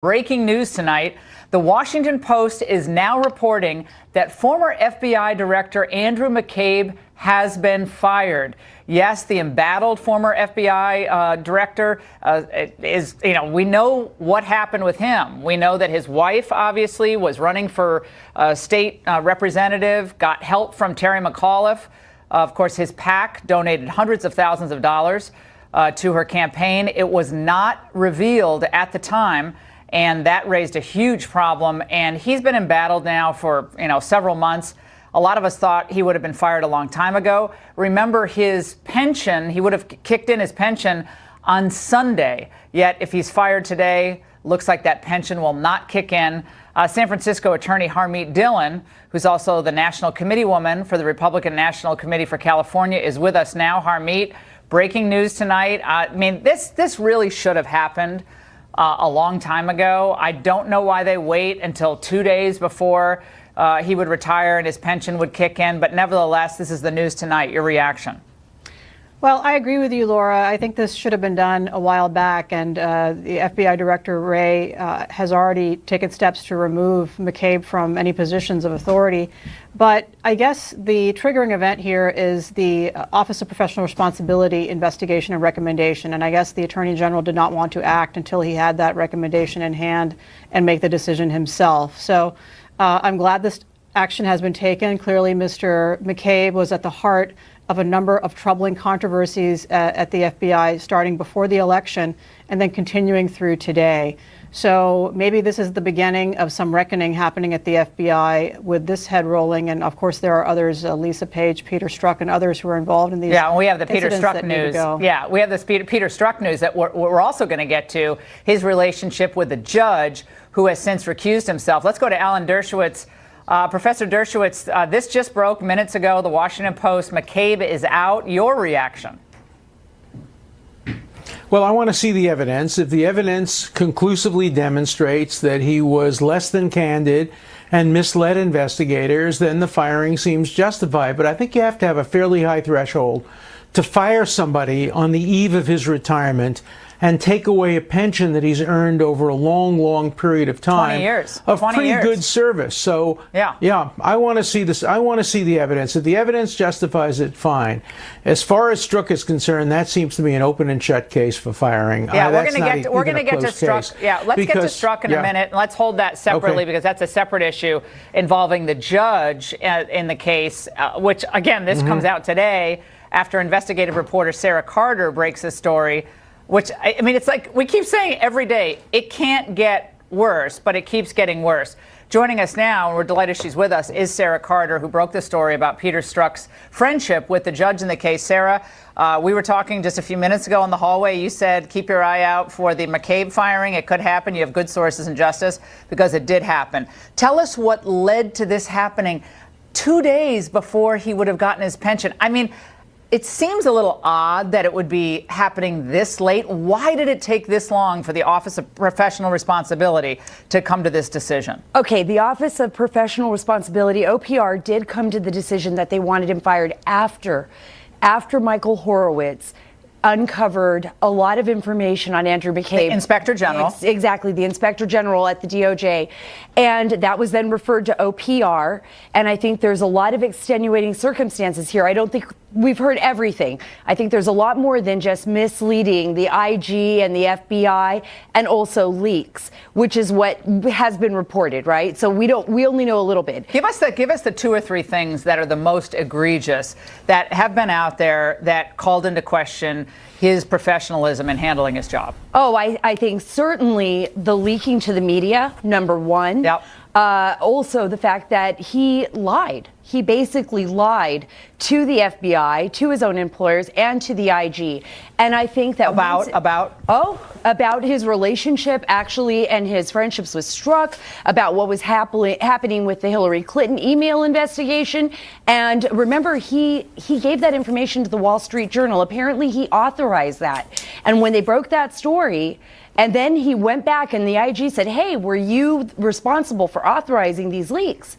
Breaking news tonight. The Washington Post is now reporting that former FBI Director Andrew McCabe has been fired. Yes, the embattled former FBI director we know what happened with him. We know that his wife obviously was running for state representative, got help from Terry McAuliffe. Of course, his PAC donated hundreds of thousands of dollars to her campaign. It was not revealed at the time, and that raised a huge problem. And he's been embattled now for, several months. A lot of us thought he would have been fired a long time ago. Remember, his pension, he would have kicked in his pension on Sunday. Yet, if he's fired today, looks like that pension will not kick in. San Francisco attorney Harmeet Dillon, who's also the national committee woman for the Republican National Committee for California, is with us now. Harmeet, breaking news tonight. This really should have happened a long time ago. I don't know why they wait until 2 days before he would retire and his pension would kick in. But nevertheless, this is the news tonight. Your reaction? Well, I agree with you, Laura. I think this should have been done a while back. And the FBI Director Wray has already taken steps to remove McCabe from any positions of authority. But I guess the triggering event here is the Office of Professional Responsibility investigation and recommendation. And I guess the Attorney General did not want to act until he had that recommendation in hand and make the decision himself. So I'm glad this action has been taken. Clearly, Mr. McCabe was at the heart of a number of troubling controversies at the FBI, starting before the election and then continuing through today. So maybe this is the beginning of some reckoning happening at the FBI with this head rolling. And of course, there are others, Lisa Page, Peter Strzok, and others who are involved in these. Yeah, and we have the Peter Strzok news. Yeah, we have this Peter Strzok news that we're also going to get to, his relationship with the judge who has since recused himself. Let's go to Alan Dershowitz. Professor Dershowitz, this just broke minutes ago. The Washington Post, McCabe is out. Your reaction? Well, I want to see the evidence. If the evidence conclusively demonstrates that he was less than candid and misled investigators, then the firing seems justified. But I think you have to have a fairly high threshold to fire somebody on the eve of his retirement and take away a pension that he's earned over a long, long period of time. 20 years. Of pretty good service. So, yeah, I want to see this. I want to see the evidence. If the evidence justifies it, fine. As far as Strzok is concerned, that seems to be an open and shut case for firing. Yeah, we're going to get to Strzok. Yeah, let's get to Strzok in a minute. Let's hold that separately because that's a separate issue involving the judge in the case, which, again, this comes out today after investigative reporter Sarah Carter breaks the story. Which, it's like we keep saying every day, it can't get worse, but it keeps getting worse. Joining us now, and we're delighted she's with us, is Sarah Carter, who broke the story about Peter Strzok's friendship with the judge in the case. Sarah, we were talking just a few minutes ago in the hallway. You said keep your eye out for the McCabe firing. It could happen. You have good sources in justice because it did happen. Tell us what led to this happening 2 days before he would have gotten his pension. It seems a little odd that it would be happening this late. Why did it take this long for the Office of Professional Responsibility to come to this decision? Okay, the Office of Professional Responsibility, OPR, did come to the decision that they wanted him fired after Michael Horowitz uncovered a lot of information on Andrew McCabe. The Inspector General. Exactly, the Inspector General at the DOJ. And that was then referred to OPR. And I think there's a lot of extenuating circumstances here. I don't think we've heard everything. I think there's a lot more than just misleading the IG and the FBI and also leaks, which is what has been reported, right? So we only know a little bit. Give us the 2 or 3 things that are the most egregious that have been out there that called into question his professionalism in handling his job. Oh, I think certainly the leaking to the media, number one. Yep. Also the fact that he lied. He basically lied to the FBI, to his own employers, and to the IG. And I think that about his relationship actually and his friendships with Strzok, about what was happening with the Hillary Clinton email investigation. And remember, he gave that information to the Wall Street Journal. Apparently, he authorized that. And when they broke that story, and then he went back and the IG said, hey, were you responsible for authorizing these leaks?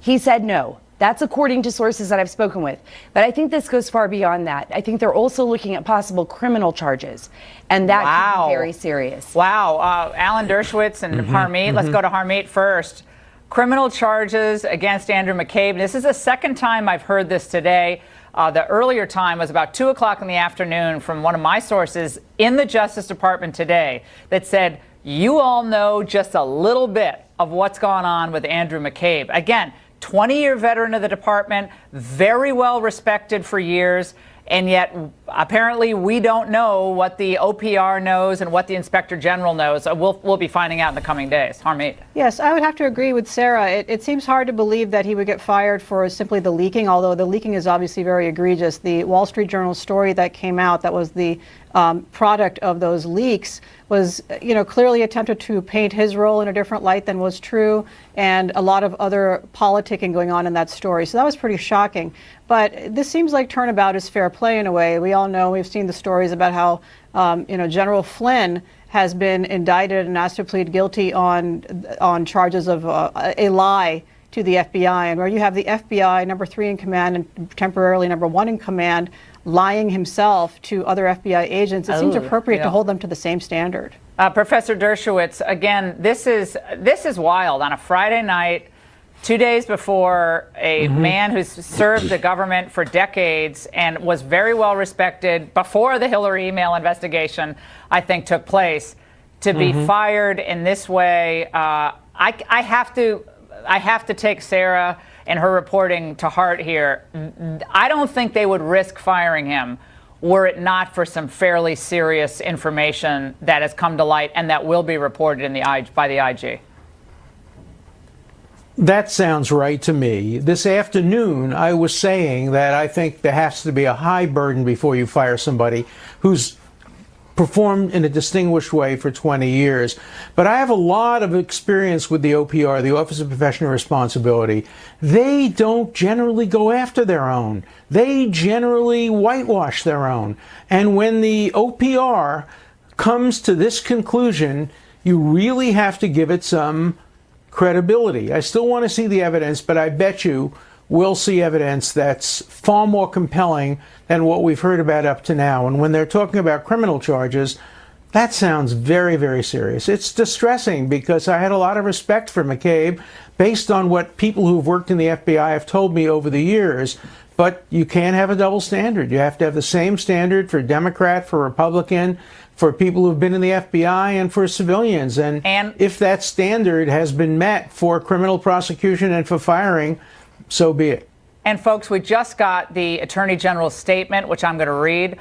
He said no. That's according to sources that I've spoken with. But I think this goes far beyond that. I think they're also looking at possible criminal charges, and that could be very serious. Wow. Alan Dershowitz and Harmeet. Let's go to Harmeet first. Criminal charges against Andrew McCabe. This is the second time I've heard this today. The earlier time was about 2 o'clock in the afternoon from one of my sources in the Justice Department today that said, you all know just a little bit of what's gone on with Andrew McCabe. Again, 20-year veteran of the department, very well respected for years. And yet, apparently, we don't know what the OPR knows and what the Inspector General knows. So we'll be finding out in the coming days. Harmeet. Yes, I would have to agree with Sarah. It seems hard to believe that he would get fired for simply the leaking, although the leaking is obviously very egregious. The Wall Street Journal story that came out that was the product of those leaks was, clearly attempted to paint his role in a different light than was true, and a lot of other politicking going on in that story. So that was pretty shocking. But this seems like turnabout is fair play in a way. We all know, we've seen the stories about how, General Flynn has been indicted and asked to plead guilty on charges of a lie to the FBI, and where you have the FBI number 3 in command and temporarily number 1 in command lying himself to other FBI agents, it seems appropriate to hold them to the same standard. Professor Dershowitz, again, this is wild. On a Friday night, 2 days before a man who's served the government for decades and was very well respected before the Hillary email investigation, I think, took place, to be fired in this way, I have to take Sarah and her reporting to heart here. I don't think they would risk firing him were it not for some fairly serious information that has come to light and that will be reported by the IG. That sounds right to me. This afternoon, I was saying that I think there has to be a high burden before you fire somebody who's performed in a distinguished way for 20 years. But I have a lot of experience with the OPR, the Office of Professional Responsibility. They don't generally go after their own. They generally whitewash their own. And when the OPR comes to this conclusion, you really have to give it some credibility. I still want to see the evidence, but I bet you we'll see evidence that's far more compelling than what we've heard about up to now. And when they're talking about criminal charges, that sounds very, very serious. It's distressing because I had a lot of respect for McCabe based on what people who've worked in the FBI have told me over the years. But you can't have a double standard. You have to have the same standard for Democrat, for Republican, for people who've been in the FBI, and for civilians. And if that standard has been met for criminal prosecution and for firing, so be it. And folks, we just got the Attorney General's statement, which I'm going to read.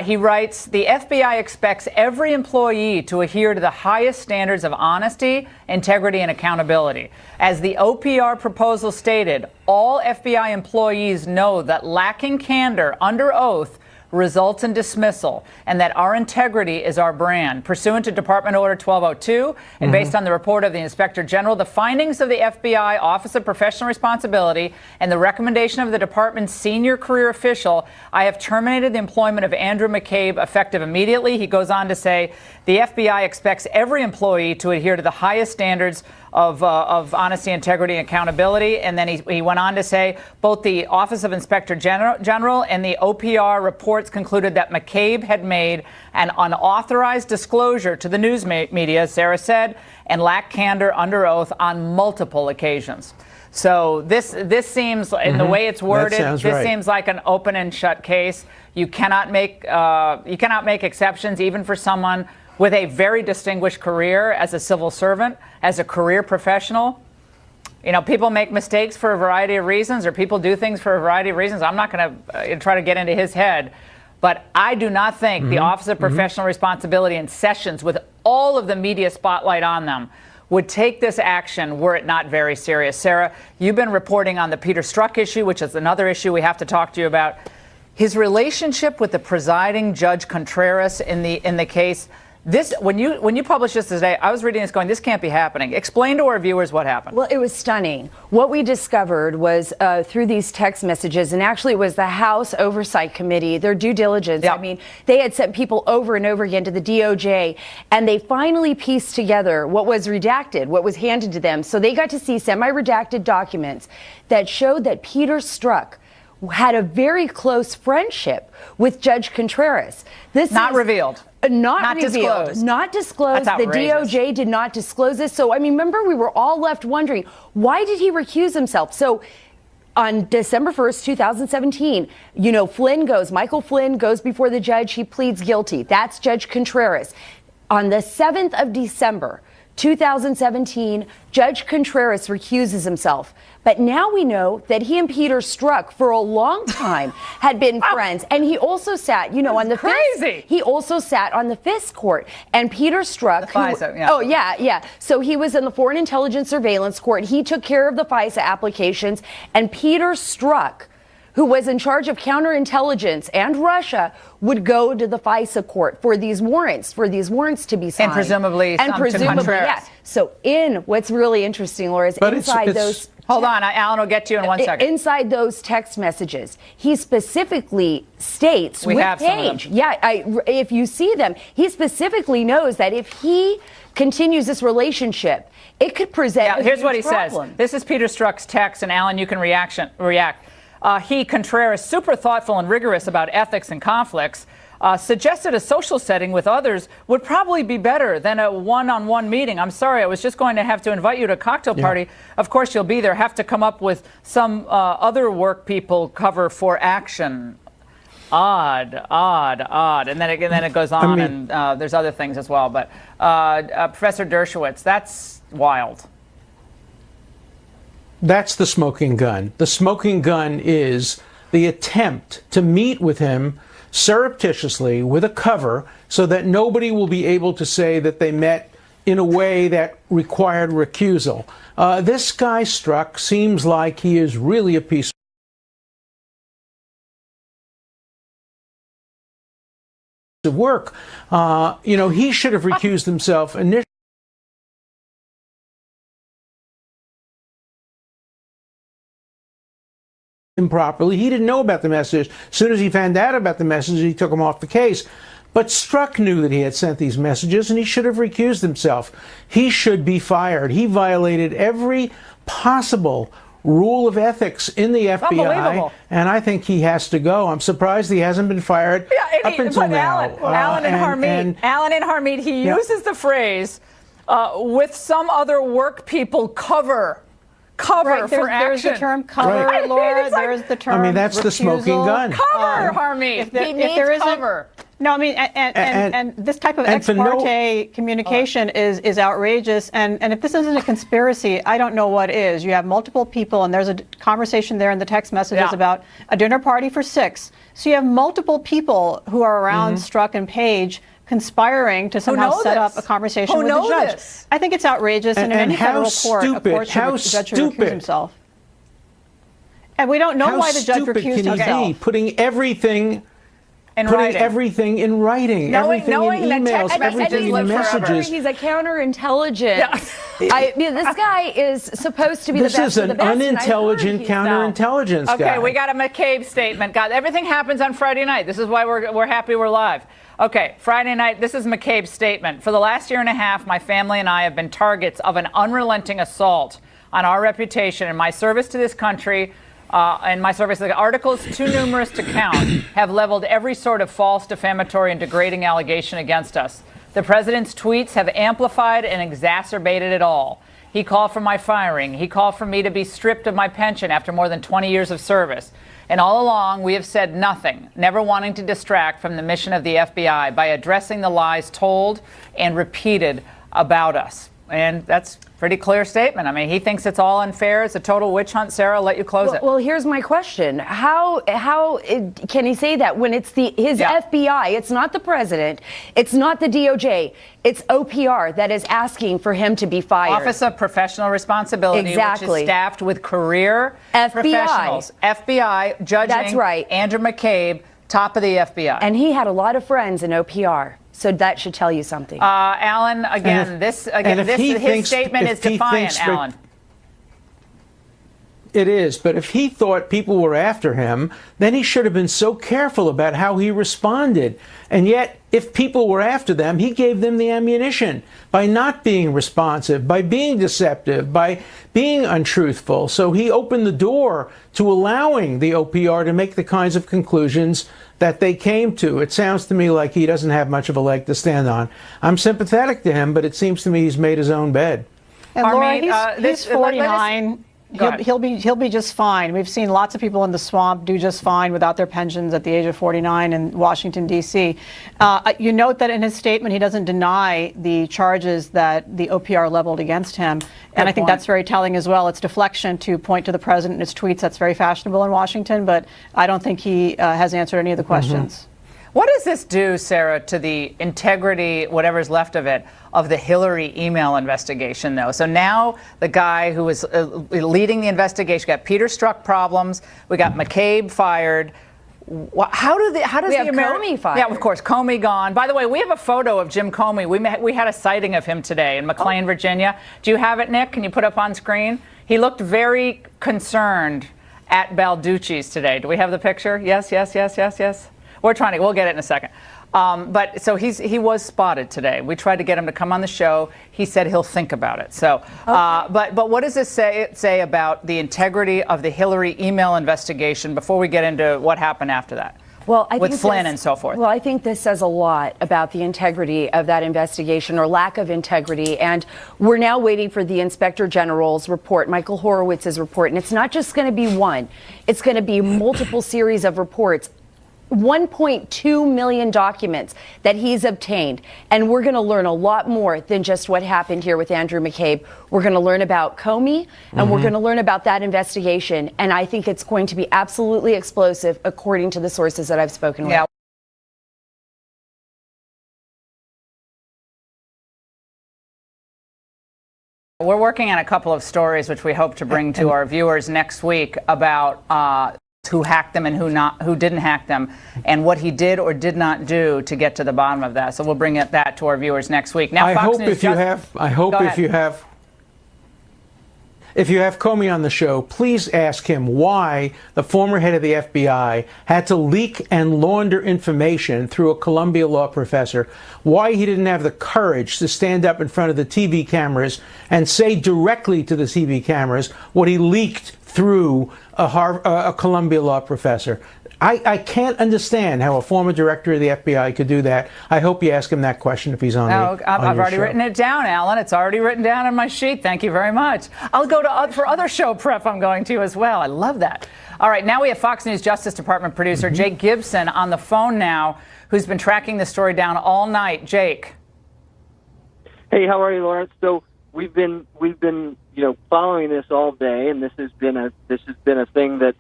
He writes, the FBI expects every employee to adhere to the highest standards of honesty, integrity, and accountability. As the OPR proposal stated, all FBI employees know that lacking candor under oath results in dismissal, and that our integrity is our brand. Pursuant to Department Order 1202, and based on the report of the Inspector General, the findings of the FBI Office of Professional Responsibility, and the recommendation of the department's senior career official, I have terminated the employment of Andrew McCabe effective immediately. He goes on to say, the FBI expects every employee to adhere to the highest standards of honesty, integrity, and accountability. And then he went on to say, both the Office of Inspector General and the OPR reports concluded that McCabe had made an unauthorized disclosure to the news media, Sarah said, and lacked candor under oath on multiple occasions. So this seems, in the way it's worded, this seems like an open and shut case. You cannot make exceptions even for someone with a very distinguished career as a civil servant, as a career professional. You know, people make mistakes for a variety of reasons, or people do things for a variety of reasons. I'm not going to try to get into his head, but I do not think the Office of Professional Responsibility and Sessions, with all of the media spotlight on them, would take this action were it not very serious. Sarah, you've been reporting on the Peter Strzok issue, which is another issue we have to talk to you about. His relationship with the presiding Judge Contreras in the case, when you published this today, I was reading this going, this can't be happening. Explain to our viewers what happened. Well, it was stunning. What we discovered was through these text messages, and actually it was the House Oversight Committee, their due diligence. Yep. I mean, they had sent people over and over again to the DOJ, and they finally pieced together what was redacted, what was handed to them. So they got to see semi-redacted documents that showed that Peter Strzok had a very close friendship with Judge Contreras. This not is revealed. Not revealed. Disclosed. Not disclosed. That's the outrageous. DOJ did not disclose this. So, I mean, remember, we were all left wondering, why did he recuse himself? So, on December 1st, 2017, Michael Flynn goes before the judge. He pleads guilty. That's Judge Contreras. On the 7th of December, 2017, Judge Contreras recuses himself. But now we know that he and Peter Strzok for a long time had been friends. And he also sat, on the crazy. He also sat on the FISC court. And Peter Strzok, FISA, yeah. Oh, yeah. So he was in the Foreign Intelligence Surveillance Court. He took care of the FISA applications. And Peter Strzok, who was in charge of counterintelligence and Russia, would go to the FISA court for these warrants to be signed. And presumably yeah. So what's really interesting, Laura, is inside those... Hold on, Alan will get to you in 1 second. Inside those text messages, he specifically states with Page. Yeah, if you see them, he specifically knows that if he continues this relationship, it could present. Here's what he problem. says. This is Peter Strzok's text, and Alan, you can react. Contreras, super thoughtful and rigorous about ethics and conflicts, suggested a social setting with others would probably be better than a one-on-one meeting. I'm sorry, I was just going to have to invite you to a cocktail party. Yeah. Of course you'll be there. Have to come up with some other work people cover for action. Odd. And then it goes on, and there's other things as well. But Professor Dershowitz, that's wild. That's the smoking gun. The smoking gun is the attempt to meet with him surreptitiously with a cover so that nobody will be able to say that they met in a way that required recusal. This guy Strzok seems like he is really a piece of work. He should have recused himself initially. Improperly. He didn't know about the message. As soon as he found out about the message, he took him off the case. But Strzok knew that he had sent these messages, and he should have recused himself. He should be fired. He violated every possible rule of ethics in the FBI, and I think he has to go. I'm surprised he hasn't been fired up until now. Alan and Harmeet, he uses the phrase, with some other work people cover right, for action. There's the term cover, right. Laura. There's the term that's recusal. The smoking gun. Cover, Harmeet. He needs cover. No, I mean, and this type of ex parte communication is outrageous. And if this isn't a conspiracy, I don't know what is. You have multiple people, and there's a conversation there in the text messages about a dinner party for 6. So you have multiple people who are around Strzok and Page conspiring to somehow set up a conversation with the judge. I think it's outrageous, and in any federal court, a court should recuse himself. And we don't know why the judge recused himself. How stupid can he be putting everything in writing, everything in emails, everything in messages? He's a counterintelligence. This guy is supposed to be the best This is an unintelligent counterintelligence guy. Okay, we got a McCabe statement. God, everything happens on Friday night. This is why we're happy we're live. Okay, Friday night, this is McCabe's statement. For the last year and a half, my family and I have been targets of an unrelenting assault on our reputation. In my service to this country, and my service, the articles too numerous to count, have leveled every sort of false, defamatory, and degrading allegation against us. The president's tweets have amplified and exacerbated it all. He called for my firing. He called for me to be stripped of my pension after more than 20 years of service. And all along, we have said nothing, never wanting to distract from the mission of the FBI by addressing the lies told and repeated about us. And that's a pretty clear statement. I mean, he thinks it's all unfair. It's a total witch hunt. Sarah, I'll let you close it. Well, here's my question. How can he say that when it's his FBI? It's not the president. It's not the DOJ. It's OPR that is asking for him to be fired. Office of Professional Responsibility, which is staffed with career professionals. FBI, judging. That's right. Andrew McCabe, top of the FBI. And he had a lot of friends in OPR. So that should tell you something. Alan, his statement is defiant, Alan. It is, but if he thought people were after him, then he should have been so careful about how he responded. And yet, if people were after them, he gave them the ammunition by not being responsive, by being deceptive, by being untruthful. So he opened the door to allowing the OPR to make the kinds of conclusions that they came to. It sounds to me like he doesn't have much of a leg to stand on. I'm sympathetic to him, but it seems to me he's made his own bed. And Laura, he's 49. He'll be just fine. We've seen lots of people in the swamp do just fine without their pensions at the age of 49 in Washington, D.C. You note that in his statement, he doesn't deny the charges that the OPR leveled against him. And I think that's very telling as well. It's deflection to point to the president in his tweets. That's very fashionable in Washington, but I don't think he has answered any of the questions. What does this do, Sarah, to the integrity, whatever's left of it, of the Hillary email investigation, though? So now the guy who was leading the investigation, got Peter Strzok problems, we got McCabe fired. How does Comey fired? Yeah, of course, Comey gone. By the way, we have a photo of Jim Comey. We had a sighting of him today in McLean, Virginia. Do you have it, Nick? Can you put up on screen? He looked very concerned at Balducci's today. Do we have the picture? Yes. We'll get it in a second. But so he was spotted today. We tried to get him to come on the show. He said he'll think about it. So, but what does this say about the integrity of the Hillary email investigation before we get into what happened after that? Well, I with think Flynn and so forth. Well, I think this says a lot about the integrity of that investigation, or lack of integrity. And we're now waiting for the Inspector General's report, Michael Horowitz's report. And it's not just going to be one. It's going to be multiple series of reports. 1.2 million documents that he's obtained. And we're going to learn a lot more than just what happened here with Andrew McCabe. We're going to learn about Comey, and we're going to learn about that investigation. And I think it's going to be absolutely explosive, according to the sources that I've spoken with. Yeah. We're working on a couple of stories which we hope to bring to our viewers next week about who hacked them and who didn't hack them, and what he did or did not do to get to the bottom of that. So we'll bring that to our viewers next week. Now, Fox News if you have Comey on the show, please ask him why the former head of the FBI had to leak and launder information through a Columbia law professor, why he didn't have the courage to stand up in front of the TV cameras and say directly to the TV cameras what he leaked through a Columbia law professor. I can't understand how a former director of the FBI could do that. I hope you ask him that question if he's on I've already written it down, Alan. It's already written down on my sheet. Thank you very much. I'll go for other show prep I'm going to as well. I love that. All right, now we have Fox News Justice Department producer Jake Gibson on the phone now, who's been tracking the story down all night. Jake. Hey, how are you, Lawrence? So we've been following this all day, and this has been a thing that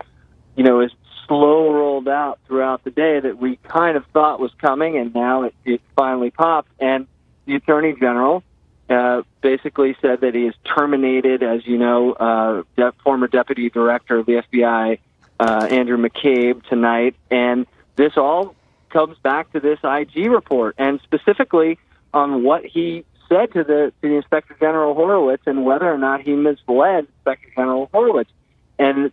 is slow rolled out throughout the day that we kind of thought was coming, and now it finally popped. And the Attorney General basically said that he has terminated, as you know, former Deputy Director of the FBI, Andrew McCabe, tonight. And this all comes back to this IG report, and specifically on what he said to the Inspector General Horowitz and whether or not he misled Inspector General Horowitz. And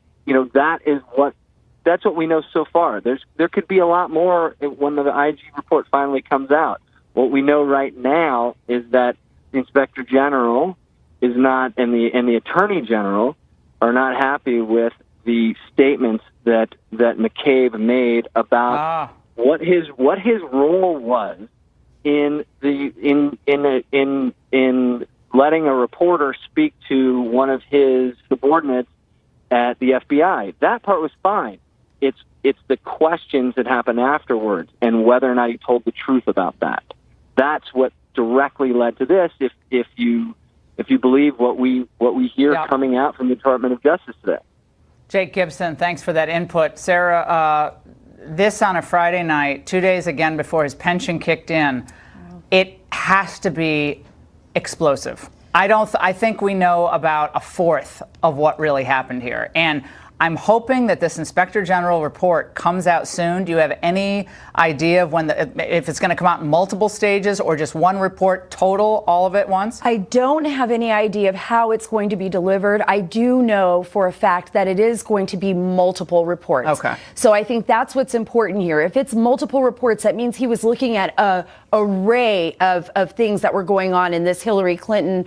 that's what we know so far. There could be a lot more when the IG report finally comes out. What we know right now is that the Inspector General is not, and the Attorney General are not happy with the statements that McCabe made about what his role was in letting a reporter speak to one of his subordinates at the FBI. That part was fine. It's the questions that happen afterwards and whether or not he told the truth about that. That's what directly led to this. If you believe what we hear coming out from the Department of Justice today. Jake Gibson, thanks for that input. Sarah, this on a Friday night, 2 days again before his pension kicked in, it has to be explosive. I think we know about a fourth of what really happened here, and I'm hoping that this Inspector General report comes out soon. Do you have any idea of when if it's going to come out in multiple stages or just one report total, all of it at once? I don't have any idea of how it's going to be delivered. I do know for a fact that it is going to be multiple reports. Okay. So I think that's what's important here. If it's multiple reports, that means he was looking at a array of things that were going on in this Hillary Clinton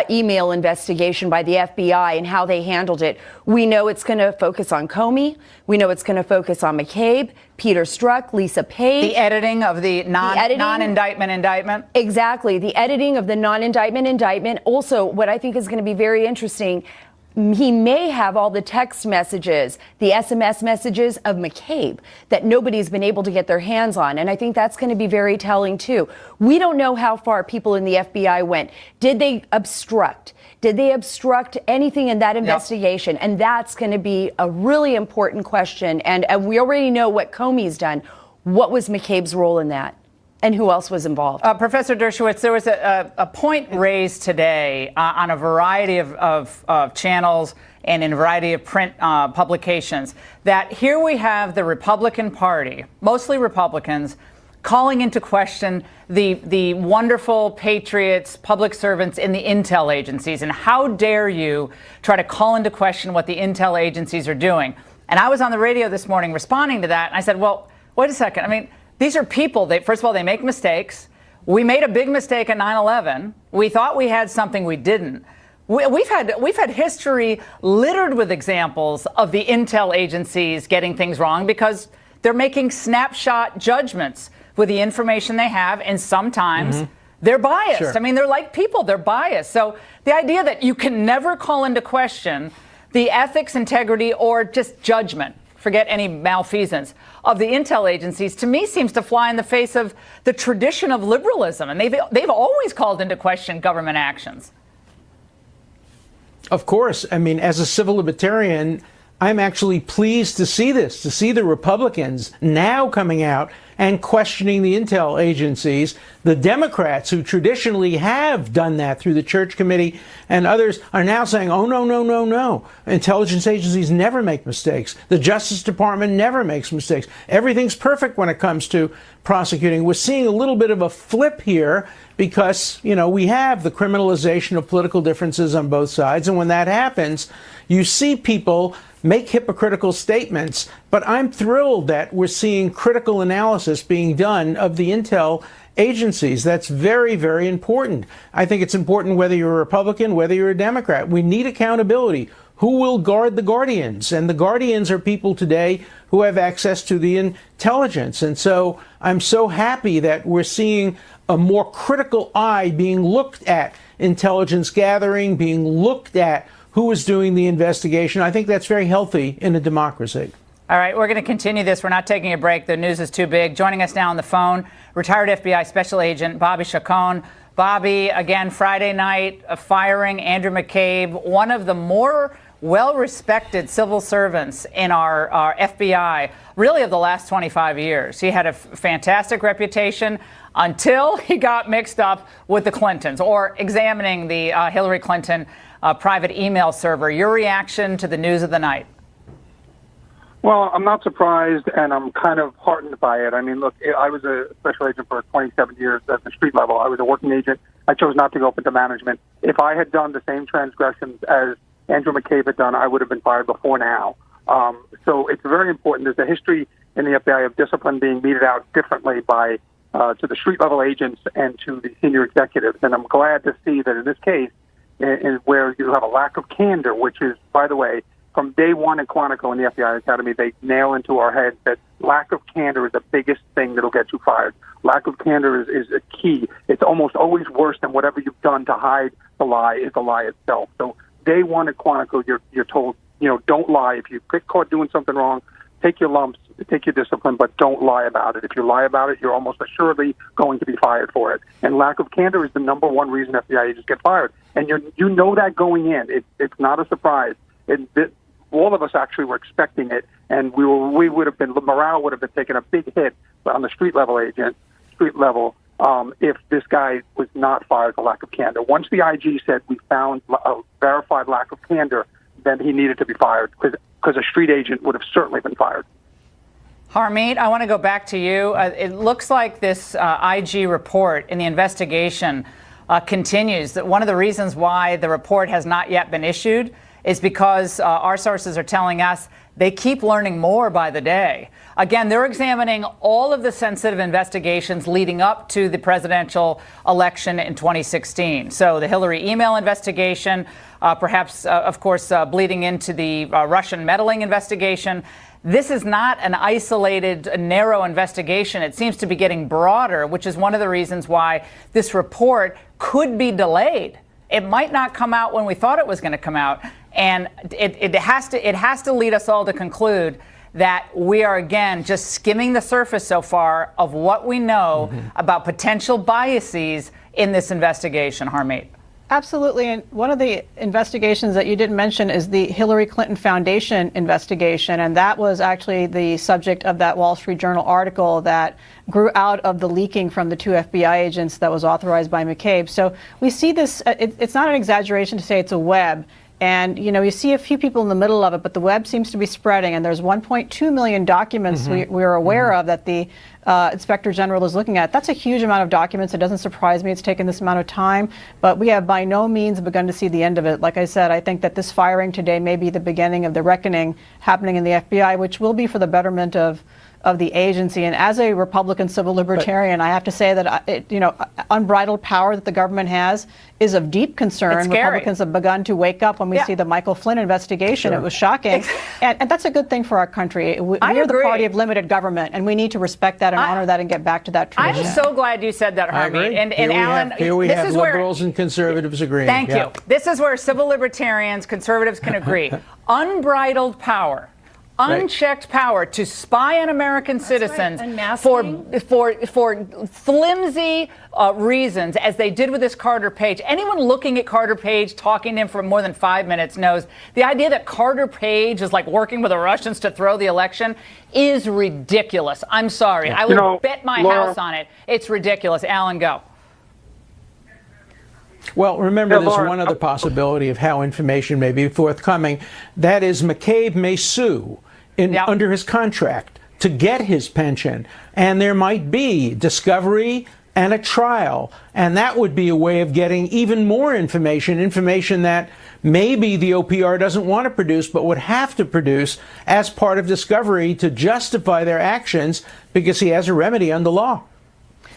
email investigation by the FBI and how they handled it. We know it's going to focus on Comey. We know it's going to focus on McCabe, Peter Strzok, Lisa Page. The editing of the non-indictment indictment? Exactly. The editing of the non-indictment indictment. Also, what I think is going to be very interesting, he may have all the text messages, the SMS messages of McCabe that nobody's been able to get their hands on. And I think that's going to be very telling, too. We don't know how far people in the FBI went. Did they obstruct? Did they obstruct anything in that investigation? Yep. And that's going to be a really important question. And we already know what Comey's done. What was McCabe's role in that? And who else was involved? Professor Dershowitz, there was a point raised today on a variety of channels and in a variety of print publications that here we have the Republican Party, mostly Republicans, calling into question the wonderful patriots, public servants in the intel agencies. And how dare you try to call into question what the intel agencies are doing? And I was on the radio this morning responding to that, and I said, well, wait a second. I mean, these are people. First of all, they make mistakes. We made a big mistake at 9/11. We thought we had something we didn't. We've had history littered with examples of the intel agencies getting things wrong because they're making snapshot judgments with the information they have, and sometimes they're biased. Sure. I mean, they're like people. They're biased. So the idea that you can never call into question the ethics, integrity, or just judgment, forget any malfeasance, of the intel agencies, to me seems to fly in the face of the tradition of liberalism. And they've always called into question government actions. Of course. I mean, as a civil libertarian, I'm actually pleased to see this, to see the Republicans now coming out and questioning the intel agencies. The Democrats, who traditionally have done that through the Church Committee and others, are now saying, oh, no, no, no, no. Intelligence agencies never make mistakes. The Justice Department never makes mistakes. Everything's perfect when it comes to prosecuting. We're seeing a little bit of a flip here because, you know, we have the criminalization of political differences on both sides. And when that happens, you see people make hypocritical statements. But I'm thrilled that we're seeing critical analysis being done of the intel agencies. That's very, very important. I think it's important whether you're a Republican, whether you're a Democrat. We need accountability. Who will guard the guardians? And the guardians are people today who have access to the intelligence. And so I'm so happy that we're seeing a more critical eye being looked at intelligence gathering, being looked at who is doing the investigation. I think that's very healthy in a democracy. All right, we're going to continue this. We're not taking a break. The news is too big. Joining us now on the phone, retired FBI Special Agent Bobby Chacon. Bobby, again, Friday night, firing Andrew McCabe, one of the more well-respected civil servants in our FBI, really of the last 25 years. He had a fantastic reputation until he got mixed up with the Clintons or examining the Hillary Clinton private email server. Your reaction to the news of the night? Well, I'm not surprised, and I'm kind of heartened by it. I mean, look, I was a special agent for 27 years at the street level. I was a working agent. I chose not to go up into management. If I had done the same transgressions as Andrew McCabe had done, I would have been fired before now. So it's very important. There's a history in the FBI of discipline being meted out differently by to the street level agents and to the senior executives. And I'm glad to see that in this case, where you have a lack of candor, which is, by the way, from day one at Quantico in the FBI Academy, they nail into our heads that lack of candor is the biggest thing that'll get you fired. Lack of candor is a key. It's almost always worse than whatever you've done to hide the lie is the lie itself. So day one at Quantico, you're told, don't lie. If you get caught doing something wrong, take your lumps, take your discipline, but don't lie about it. If you lie about it, you're almost assuredly going to be fired for it. And lack of candor is the number one reason FBI agents get fired. And you know that going in. It's not a surprise. All of us actually were expecting it, and morale would have been taking a big hit on the street level if this guy was not fired for lack of candor. Once the IG said we found a verified lack of candor, then he needed to be fired because a street agent would have certainly been fired. Harmeet, I want to go back to you. It looks like this IG report in the investigation continues. That one of the reasons why the report has not yet been issued is because our sources are telling us they keep learning more by the day. Again, they're examining all of the sensitive investigations leading up to the presidential election in 2016. So the Hillary email investigation, perhaps, of course, bleeding into the Russian meddling investigation. This is not an isolated, narrow investigation. It seems to be getting broader, which is one of the reasons why this report could be delayed. It might not come out when we thought it was going to come out. And it has to lead us all to conclude that we are, again, just skimming the surface so far of what we know about potential biases in this investigation, Harmeet. Absolutely. And one of the investigations that you didn't mention is the Hillary Clinton Foundation investigation. And that was actually the subject of that Wall Street Journal article that grew out of the leaking from the 2 FBI agents that was authorized by McCabe. So we see this, it's not an exaggeration to say it's a web. And, you know, you see a few people in the middle of it, but the web seems to be spreading. And there's 1.2 million documents we're aware of that the Inspector General is looking at. That's a huge amount of documents. It doesn't surprise me it's taken this amount of time, but we have by no means begun to see the end of it. Like I said, I think that this firing today may be the beginning of the reckoning happening in the FBI, which will be for the betterment of the agency. And as a Republican civil libertarian, I have to say that, unbridled power that the government has is of deep concern. Republicans have begun to wake up when we see the Michael Flynn investigation. It was shocking. And that's a good thing for our country. We're the party of limited government, and we need to respect that and honor that and get back to that tradition. I'm so glad you said that, Harmeet. And Alan, here we have liberals and conservatives agreeing. Thank you. This is where civil libertarians, conservatives can agree. Unbridled power. Unchecked power to spy on American citizens for flimsy reasons, as they did with this Carter Page. Anyone looking at Carter Page, talking to him for more than 5 minutes, knows the idea that Carter Page is like working with the Russians to throw the election is ridiculous. I'm sorry. I would bet my house on it. It's ridiculous. Alan, go. Well, remember, there's one other possibility of how information may be forthcoming. That is, McCabe may sue under his contract to get his pension. And there might be discovery and a trial. And that would be a way of getting even more information that maybe the OPR doesn't want to produce, but would have to produce as part of discovery to justify their actions, because he has a remedy under law.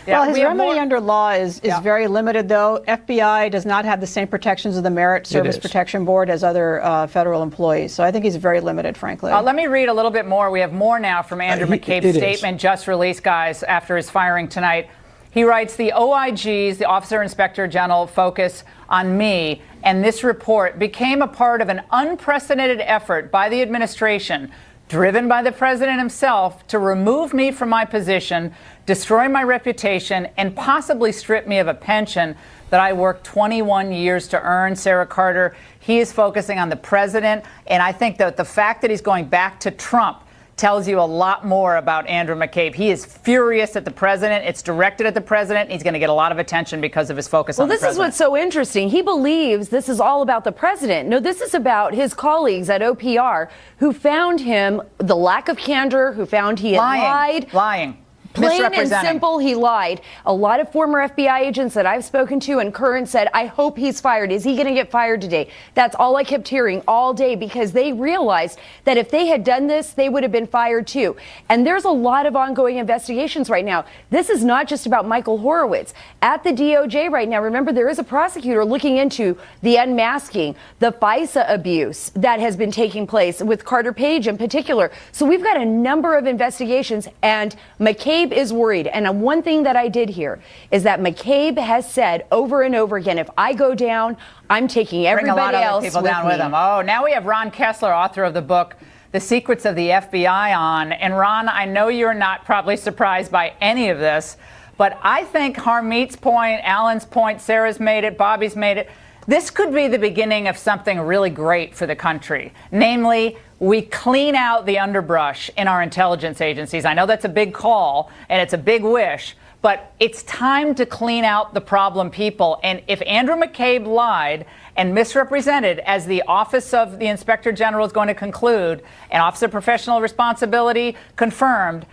Well, his remedy under law is very limited, though. FBI does not have the same protections of the Merit Service Protection Board as other federal employees. So I think he's very limited, frankly. Let me read a little bit more. We have more now from Andrew McCabe's statement just released, guys, after his firing tonight. He writes, the OIGs, the Officer Inspector General, focus on me, and this report became a part of an unprecedented effort by the administration, driven by the president himself, to remove me from my position, destroy my reputation, and possibly strip me of a pension that I worked 21 years to earn. Sarah Carter, he is focusing on the president, and I think that the fact that he's going back to Trump tells you a lot more about Andrew McCabe. He is furious at the president. It's directed at the president. He's going to get a lot of attention because of his focus on the president. Well, this is what's so interesting. He believes this is all about the president. No, this is about his colleagues at OPR who found him the lack of candor, who found he had lying. Plain and simple, he lied. A lot of former FBI agents that I've spoken to and current said, I hope he's fired. Is he going to get fired today? That's all I kept hearing all day, because they realized that if they had done this, they would have been fired too. And there's a lot of ongoing investigations right now. This is not just about Michael Horowitz. At the DOJ right now, remember, there is a prosecutor looking into the unmasking, the FISA abuse that has been taking place with Carter Page in particular. So we've got a number of investigations, and McCabe is worried. And one thing that I did hear is that McCabe has said over and over again, if I go down, I'm taking everybody else people down with him. Oh, now we have Ron Kessler, author of the book, The Secrets of the FBI, on. And Ron, I know you're not probably surprised by any of this, but I think Harmeet's point, Alan's point, Sarah's made it, Bobby's made it. This could be the beginning of something really great for the country. Namely, we clean out the underbrush in our intelligence agencies. I know that's a big call and it's a big wish, but it's time to clean out the problem people. And if Andrew McCabe lied and misrepresented, as the Office of the Inspector General is going to conclude, and Office of Professional Responsibility confirmed,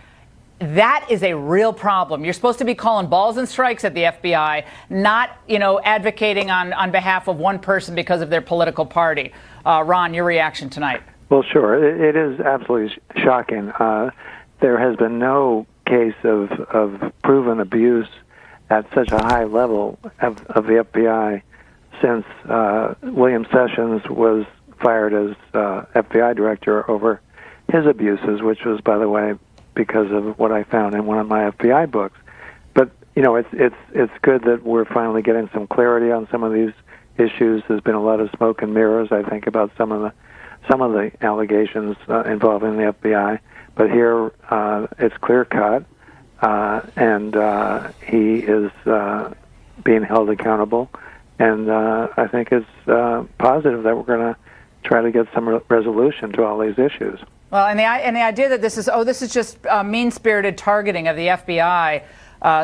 that is a real problem. You're supposed to be calling balls and strikes at the FBI, not, advocating on behalf of one person because of their political party. Ron, your reaction tonight? Well, sure. It is absolutely shocking. There has been no case of proven abuse at such a high level of the FBI since William Sessions was fired as FBI director over his abuses, which was, by the way, because of what I found in one of my FBI books. But it's good that we're finally getting some clarity on some of these issues. There's been a lot of smoke and mirrors, I think, about some of the allegations involving the FBI. But here it's clear cut, and he is being held accountable. And I think it's positive that we're going to try to get some resolution to all these issues. Well, and the idea that this is just mean-spirited targeting of the FBI,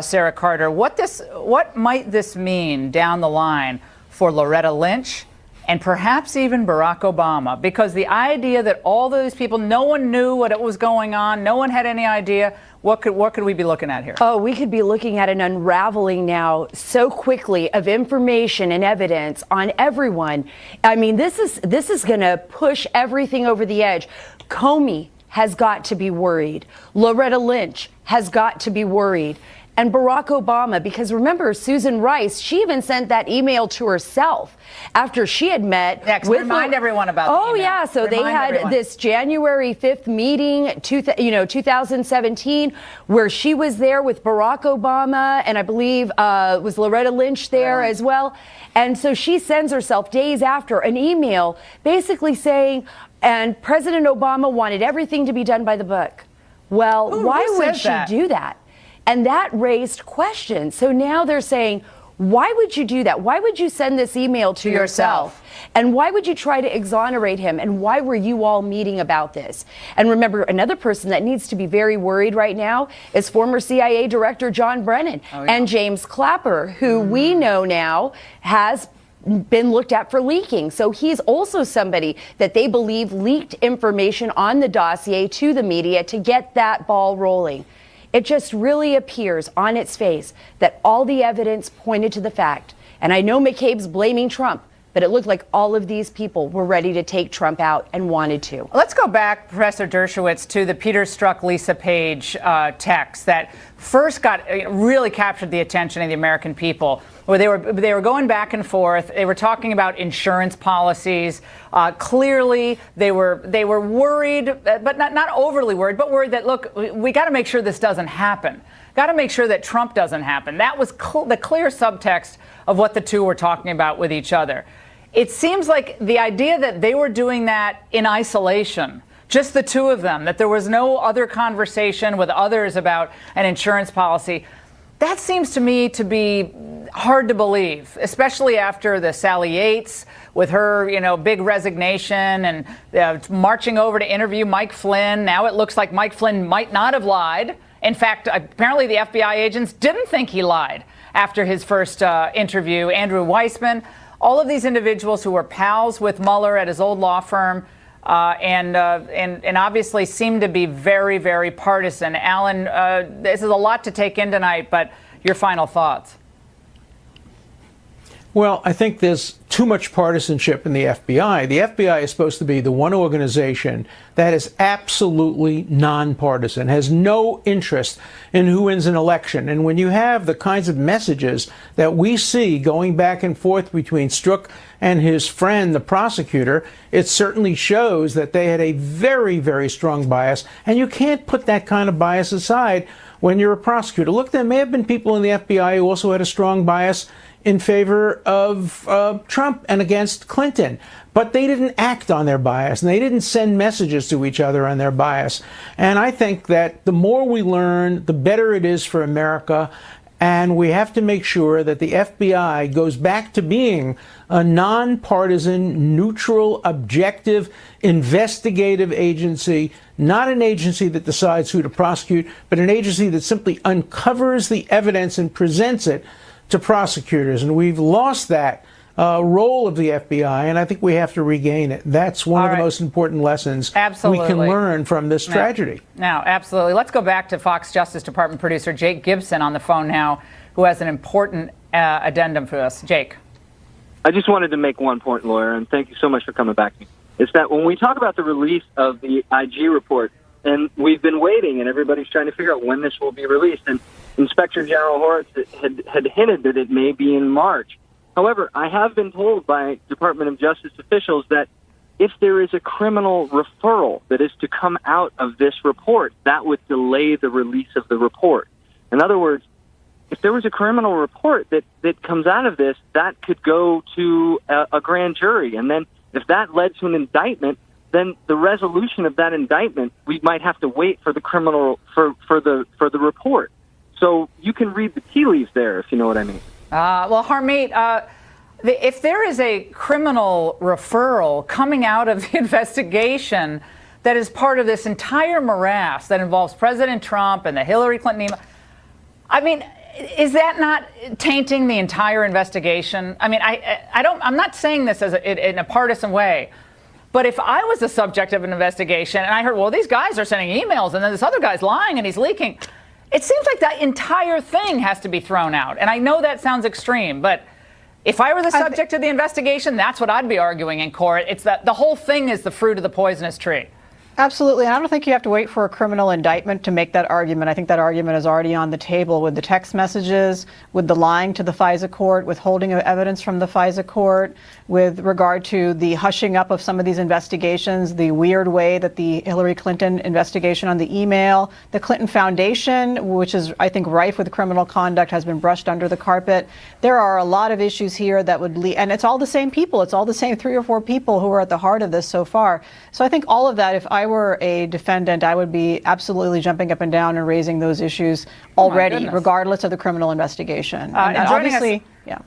Sarah Carter. What might this mean down the line for Loretta Lynch and perhaps even Barack Obama? Because the idea that all those people, no one knew what was going on, no one had any idea. What could we be looking at here? Oh, we could be looking at an unraveling now so quickly of information and evidence on everyone. I mean, this is going to push everything over the edge. Comey has got to be worried. Loretta Lynch has got to be worried. And Barack Obama, because remember, Susan Rice, she even sent that email to herself after she had met with... Remind everyone about the email. Yeah, so they had this January 5th meeting, 2017, where she was there with Barack Obama, and I believe was Loretta Lynch there as well. And so she sends herself days after an email basically saying, and President Obama wanted everything to be done by the book. Well, why would she do that? And that raised questions. So now they're saying, why would you do that? Why would you send this email to yourself? And why would you try to exonerate him? And why were you all meeting about this? And remember, another person that needs to be very worried right now is former CIA Director John Brennan and James Clapper, who we know now has been looked at for leaking. So he's also somebody that they believe leaked information on the dossier to the media to get that ball rolling. It just really appears on its face that all the evidence pointed to the fact, and I know McCabe's blaming Trump, but it looked like all of these people were ready to take Trump out and wanted to. Let's go back, Professor Dershowitz, to the Peter Strzok, Lisa Page text that first really captured the attention of the American people, where they were going back and forth. They were talking about insurance policies. Clearly, they were worried, but not overly worried, but worried that, look, we got to make sure this doesn't happen. Got to make sure that Trump doesn't happen. That was the clear subtext of what the two were talking about with each other. It seems like the idea that they were doing that in isolation, just the two of them, that there was no other conversation with others about an insurance policy, that seems to me to be hard to believe, especially after the Sally Yates with her, big resignation and marching over to interview Mike Flynn. Now it looks like Mike Flynn might not have lied. In fact, apparently the FBI agents didn't think he lied after his first interview. Andrew Weissman, all of these individuals who were pals with Mueller at his old law firm, and obviously seem to be very, very partisan. Alan, this is a lot to take in tonight, but your final thoughts. Well, I think there's too much partisanship in the FBI. The FBI is supposed to be the one organization that is absolutely nonpartisan, has no interest in who wins an election. And when you have the kinds of messages that we see going back and forth between Strzok and his friend, the prosecutor, it certainly shows that they had a very, very strong bias. And you can't put that kind of bias aside when you're a prosecutor. Look, there may have been people in the FBI who also had a strong bias in favor of Trump and against Clinton. But they didn't act on their bias, and they didn't send messages to each other on their bias. And I think that the more we learn, the better it is for America. And we have to make sure that the FBI goes back to being a nonpartisan, neutral, objective, investigative agency, not an agency that decides who to prosecute, but an agency that simply uncovers the evidence and presents it to prosecutors. And we've lost that role of the FBI, and I think we have to regain it. That's one of the most important lessons we can learn from this tragedy. Now, absolutely. Let's go back to Fox Justice Department producer Jake Gibson on the phone now, who has an important addendum for us. Jake. I just wanted to make one point, Laura, and thank you so much for coming back to me. It's that when we talk about the release of the IG report, and we've been waiting, and everybody's trying to figure out when this will be released, and Inspector General Horowitz had hinted that it may be in March. However, I have been told by Department of Justice officials that if there is a criminal referral that is to come out of this report, that would delay the release of the report. In other words, if there was a criminal report that comes out of this, that could go to a grand jury. And then if that led to an indictment, then the resolution of that indictment, we might have to wait for the criminal for the report. So you can read the tea leaves there, if you know what I mean. Well, Harmeet, if there is a criminal referral coming out of the investigation that is part of this entire morass that involves President Trump and the Hillary Clinton email, I mean, is that not tainting the entire investigation? I mean, I'm not saying this in a partisan way, but if I was the subject of an investigation and I heard, well, these guys are sending emails and then this other guy's lying and he's leaking, it seems like that entire thing has to be thrown out. And I know that sounds extreme, but if I were the subject of the investigation, that's what I'd be arguing in court. It's that the whole thing is the fruit of the poisonous tree. Absolutely. And I don't think you have to wait for a criminal indictment to make that argument. I think that argument is already on the table with the text messages, with the lying to the FISA court, withholding of evidence from the FISA court, with regard to the hushing up of some of these investigations, the weird way that the Hillary Clinton investigation on the email, the Clinton Foundation, which is, I think, rife with criminal conduct, has been brushed under the carpet. There are a lot of issues here that would lead, and it's all the same people. It's all the same 3 or 4 people who are at the heart of this so far. So I think all of that, if I were a defendant, I would be absolutely jumping up and down and raising those issues already, regardless of the criminal investigation. And obviously,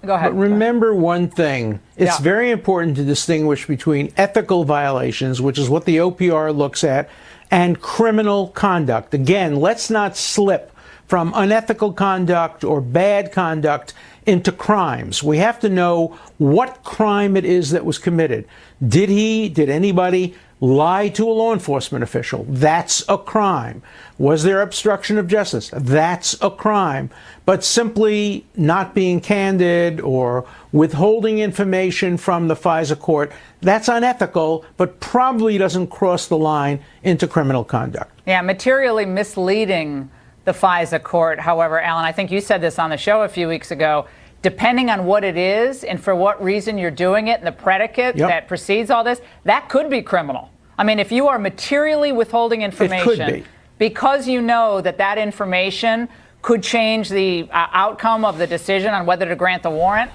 go ahead. But remember one thing. It's very important to distinguish between ethical violations, which is what the OPR looks at, and criminal conduct. Again, let's not slip from unethical conduct or bad conduct into crimes. We have to know what crime it is that was committed. Did anybody lie to a law enforcement official? That's a crime. Was there obstruction of justice? That's a crime. But simply not being candid or withholding information from the FISA court, that's unethical, but probably doesn't cross the line into criminal conduct. Yeah, materially misleading the FISA court, however, Alan, I think you said this on the show a few weeks ago, depending on what it is and for what reason you're doing it and the predicate that precedes all this, that could be criminal. I mean, if you are materially withholding information because you know that information could change the outcome of the decision on whether to grant the warrant,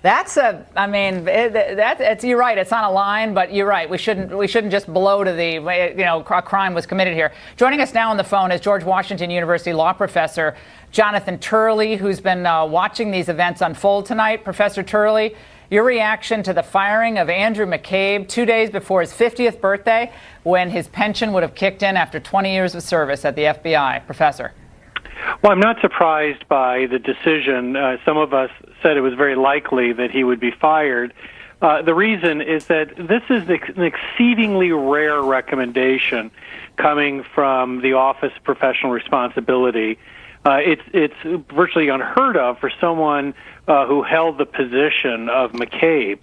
you're right. It's on a line, but you're right. We shouldn't just blow to the, a crime was committed here. Joining us now on the phone is George Washington University law professor Jonathan Turley, who's been watching these events unfold tonight. Professor Turley, your reaction to the firing of Andrew McCabe 2 days before his 50th birthday, when his pension would have kicked in after 20 years of service at the FBI. Professor. Well, I'm not surprised by the decision. Some of us said it was very likely that he would be fired. The reason is that this is an exceedingly rare recommendation coming from the Office of Professional Responsibility. It's virtually unheard of for someone who held the position of McCabe.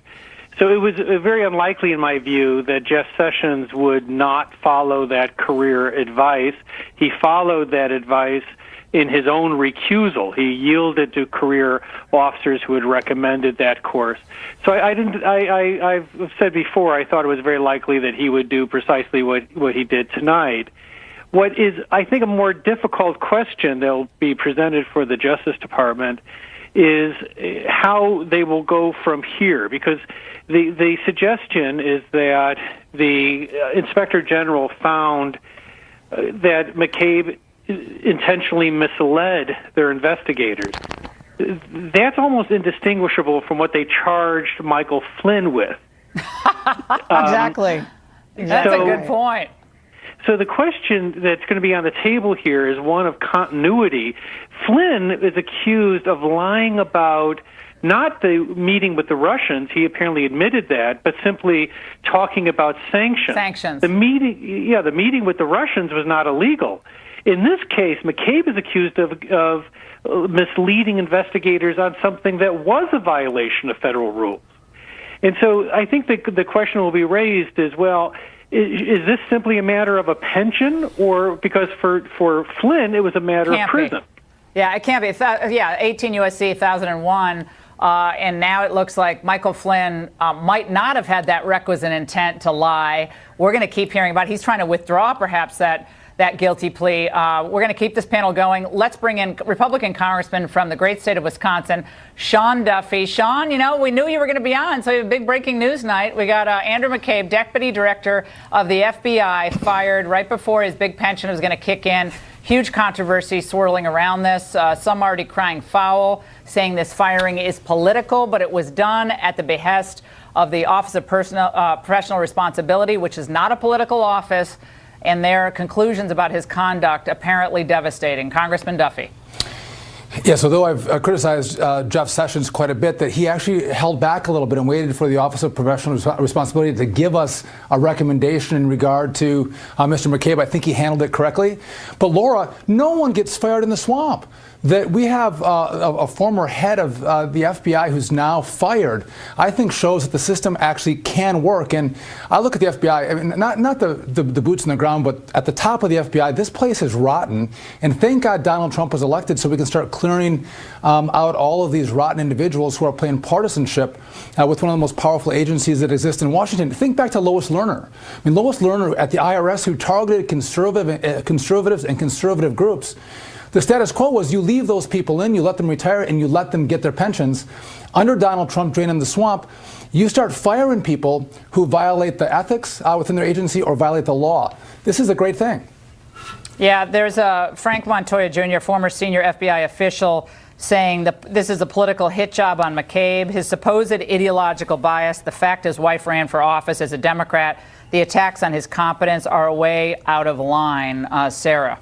So it was very unlikely, in my view, that Jeff Sessions would not follow that career advice. He followed that advice in his own recusal. He yielded to career officers who had recommended that course. So I've said before, I thought it was very likely that he would do precisely what he did tonight. What is, I think, a more difficult question that will be presented for the Justice Department is how they will go from here, because the suggestion is that the Inspector General found that McCabe intentionally misled their investigators. That's almost indistinguishable from what they charged Michael Flynn with. Exactly. That's a good point. So the question that's going to be on the table here is one of continuity. Flynn is accused of lying about not the meeting with the Russians, he apparently admitted that, but simply talking about sanctions. Sanctions. The meeting with the Russians was not illegal. In this case, McCabe is accused of misleading investigators on something that was a violation of federal rules. And so I think the question will be raised as well, is this simply a matter of a pension, or because for Flynn it was a matter of prison? Yeah, it can't be. 18 U.S.C. 1001. And now it looks like Michael Flynn might not have had that requisite intent to lie. We're going to keep hearing about it. He's trying to withdraw perhaps that guilty plea. We're going to keep this panel going. Let's bring in Republican Congressman from the great state of Wisconsin, Sean Duffy. Sean, we knew you were going to be on, so we have a big breaking news night. We got Andrew McCabe, Deputy Director of the FBI, fired right before his big pension was going to kick in. Huge controversy swirling around this. Some already crying foul, saying this firing is political, but it was done at the behest of the Office of Professional Responsibility, which is not a political office, and their conclusions about his conduct apparently devastating. Congressman Duffy. Yes, although I've criticized Jeff Sessions quite a bit, that he actually held back a little bit and waited for the Office of Professional Responsibility to give us a recommendation in regard to Mr. McCabe. I think he handled it correctly. But Laura, no one gets fired in the swamp. That we have a former head of the FBI who's now fired, I think shows that the system actually can work. And I look at the FBI, I mean, not the boots on the ground, but at the top of the FBI, this place is rotten. And thank God Donald Trump was elected so we can start clearing out all of these rotten individuals who are playing partisanship with one of the most powerful agencies that exist in Washington. Think back to Lois Lerner. I mean, Lois Lerner at the IRS, who targeted conservatives and conservative groups. The status quo was you leave those people in, you let them retire, and you let them get their pensions. Under Donald Trump draining the swamp, you start firing people who violate the ethics within their agency or violate the law. This is a great thing. Yeah, there's Frank Montoya Jr., former senior FBI official, saying that this is a political hit job on McCabe, his supposed ideological bias, the fact his wife ran for office as a Democrat, the attacks on his competence are way out of line. Sarah.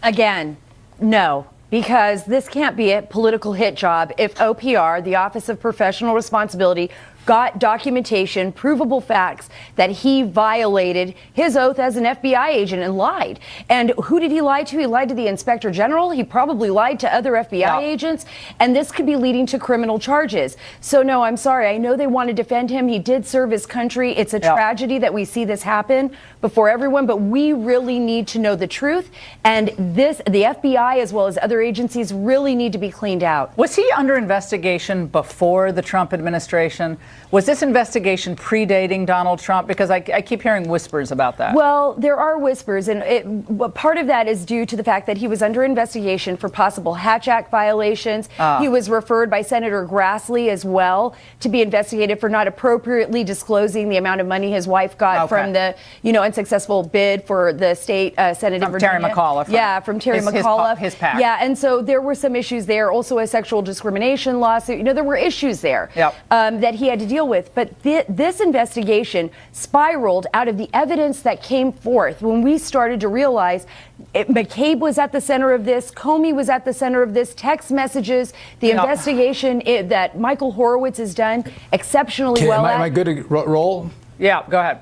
Again, no, because this can't be a political hit job if OPR, the Office of Professional Responsibility, got documentation, provable facts that he violated his oath as an FBI agent and lied. And who did he lie to? He lied to the Inspector General. He probably lied to other FBI agents. And this could be leading to criminal charges. So, no, I'm sorry. I know they want to defend him. He did serve his country. It's a tragedy that we see this happen before everyone. But we really need to know the truth. And the FBI, as well as other agencies, really need to be cleaned out. Was he under investigation before the Trump administration? Was this investigation predating Donald Trump? Because I keep hearing whispers about that. Well, there are whispers, and part of that is due to the fact that he was under investigation for possible Hatch Act violations. He was referred by Senator Grassley as well to be investigated for not appropriately disclosing the amount of money his wife got from the unsuccessful bid for the state Senate in Virginia. Terry McAuliffe. From Terry McAuliffe. His PAC. Yeah, and so there were some issues there. Also a sexual discrimination lawsuit. There were issues there that he had to deal with. But this investigation spiraled out of the evidence that came forth when we started to realize McCabe was at the center of this, Comey was at the center of this, text messages, the investigation that Michael Horowitz has done exceptionally well at. Am I good to roll? Yeah, go ahead.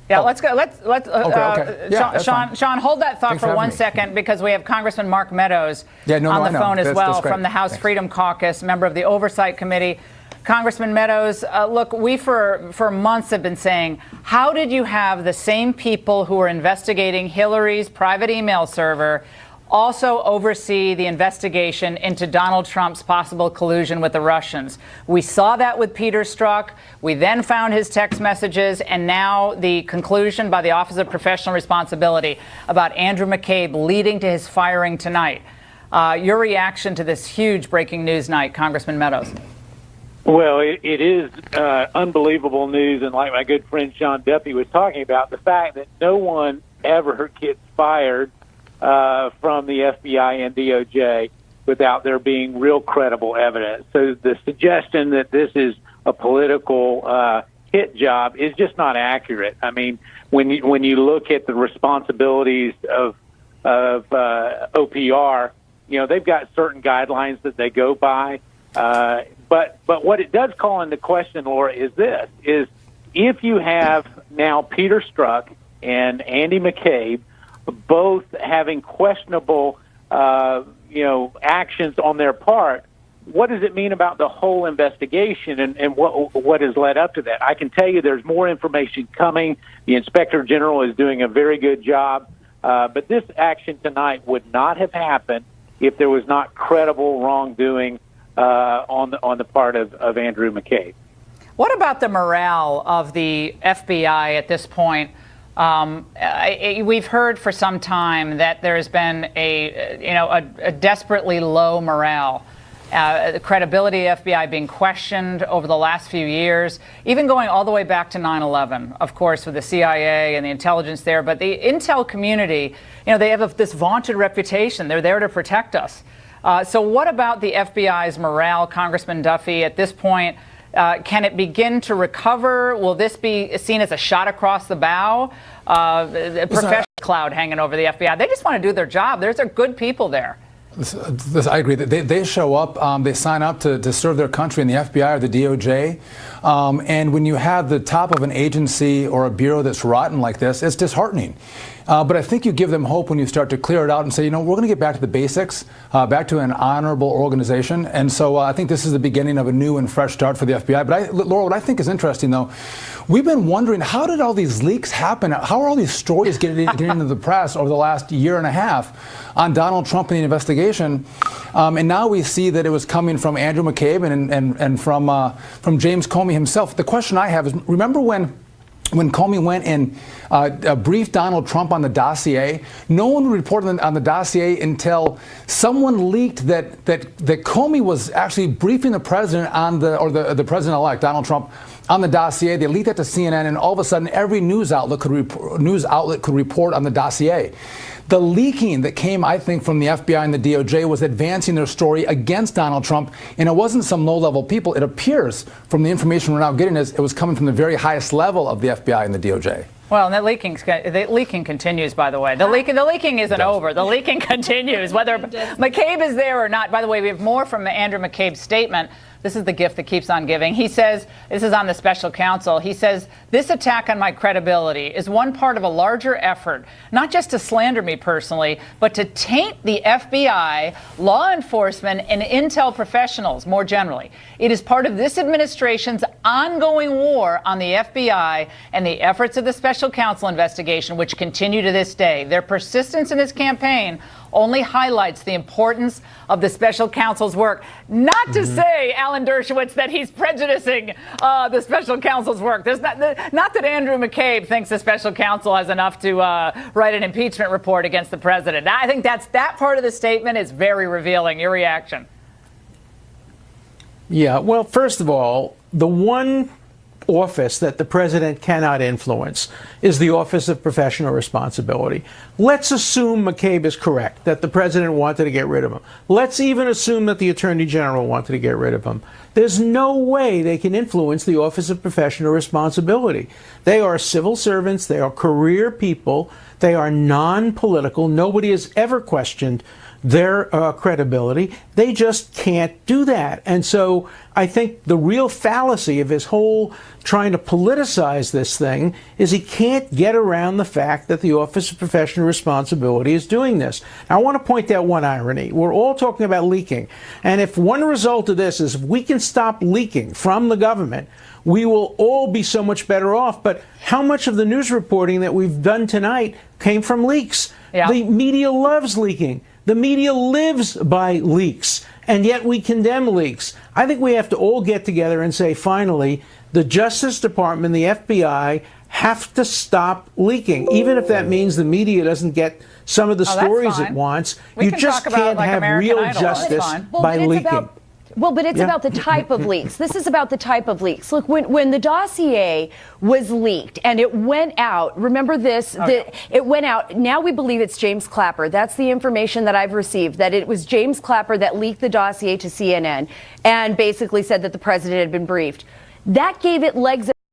Yeah, let's go. Okay. Yeah, Sean, hold that thought for 1 second because we have Congressman Mark Meadows on the phone as well from the House Freedom Caucus, member of the Oversight Committee. Congressman Meadows, look, we for months have been saying, how did you have the same people who were investigating Hillary's private email server also oversee the investigation into Donald Trump's possible collusion with the Russians? We saw that with Peter Strzok. We then found his text messages, and now the conclusion by the Office of Professional Responsibility about Andrew McCabe leading to his firing tonight. Your reaction to this huge breaking news night, Congressman Meadows? Well, it is unbelievable news, and like my good friend Sean Duffy was talking about, the fact that no one ever gets fired from the FBI and DOJ without there being real credible evidence. So the suggestion that this is a political hit job is just not accurate. I mean, when you look at the responsibilities of OPR, they've got certain guidelines that they go by. But what it does call into question, Laura, is this: is if you have now Peter Strzok and Andy McCabe both having questionable, actions on their part, what does it mean about the whole investigation and what has led up to that? I can tell you there's more information coming. The Inspector General is doing a very good job. But this action tonight would not have happened if there was not credible wrongdoing on the part of Andrew McCabe. What about the morale of the FBI at this point? We've heard for some time that there's been a desperately low morale. The credibility of FBI being questioned over the last few years, even going all the way back to 9/11, of course, with the CIA and the intelligence there. But the intel community, they have this vaunted reputation. They're there to protect us. So what about the FBI's morale, Congressman Duffy, at this point? Can it begin to recover? Will this be seen as a shot across the bow? A professional cloud hanging over the FBI. They just want to do their job. There's good people there. I agree. They show up, they sign up to serve their country in the FBI or the DOJ. And when you have the top of an agency or a bureau that's rotten like this, it's disheartening. But I think you give them hope when you start to clear it out and say, we're going to get back to the basics, back to an honorable organization. And so I think this is the beginning of a new and fresh start for the FBI. But Laura, what I think is interesting, though, we've been wondering, how did all these leaks happen? How are all these stories getting into the press over the last year and a half on Donald Trump and the investigation? And now we see that it was coming from Andrew McCabe and from James Comey himself. The question I have is, remember when Comey went and briefed Donald Trump on the dossier? No one reported on the dossier until someone leaked that Comey was actually briefing the president the president-elect, Donald Trump, on the dossier. They leaked that to CNN, and all of a sudden, every news outlet could report on the dossier. The leaking that came, I think, from the FBI and the DOJ was advancing their story against Donald Trump, and it wasn't some low-level people. It appears from the information we're now getting is it was coming from the very highest level of the FBI and the DOJ. Well, and the leaking continues, by the way. The leaking isn't over. The leaking continues, whether McCabe is there or not. By the way, we have more from Andrew McCabe's statement. This is the gift that keeps on giving. He says, this is on the special counsel, he says, this attack on my credibility is one part of a larger effort, not just to slander me personally, but to taint the FBI, law enforcement, and intel professionals more generally. It is part of this administration's ongoing war on the FBI and the efforts of the special counsel investigation, which continue to this day. Their persistence in this campaign only highlights the importance of the special counsel's work. Not to say, Alan Dershowitz, that he's prejudicing the special counsel's work. There's not that Andrew McCabe thinks the special counsel has enough to write an impeachment report against the president. I think that part of the statement is very revealing. Your reaction? Yeah, well, first of all, the one office that the president cannot influence is the Office of Professional Responsibility. Let's assume McCabe is correct, that the president wanted to get rid of him. Let's even assume that the Attorney General wanted to get rid of him. There's no way they can influence the Office of Professional Responsibility. They are civil servants. They are career people. They are non-political. Nobody has ever questioned their credibility. They just can't do that. And so I think the real fallacy of his whole trying to politicize this thing is he can't get around the fact that the Office of Professional Responsibility is doing this. Now, I want to point out one irony. We're all talking about leaking. And if one result of this is if we can stop leaking from the government, we will all be so much better off. But how much of the news reporting that we've done tonight came from leaks? Yeah. The media loves leaking. The media lives by leaks, and yet we condemn leaks. I think we have to all get together and say, finally, the Justice Department, the FBI, have to stop leaking, even if that means the media doesn't get some of the stories it wants. You just can't have real justice by leaking. Well, but it's about the type of leaks. This is about the type of leaks. Look, when the dossier was leaked and it went out, remember this, it went out. Now we believe it's James Clapper. That's the information that I've received, that it was James Clapper that leaked the dossier to CNN and basically said that the president had been briefed. That gave it legs.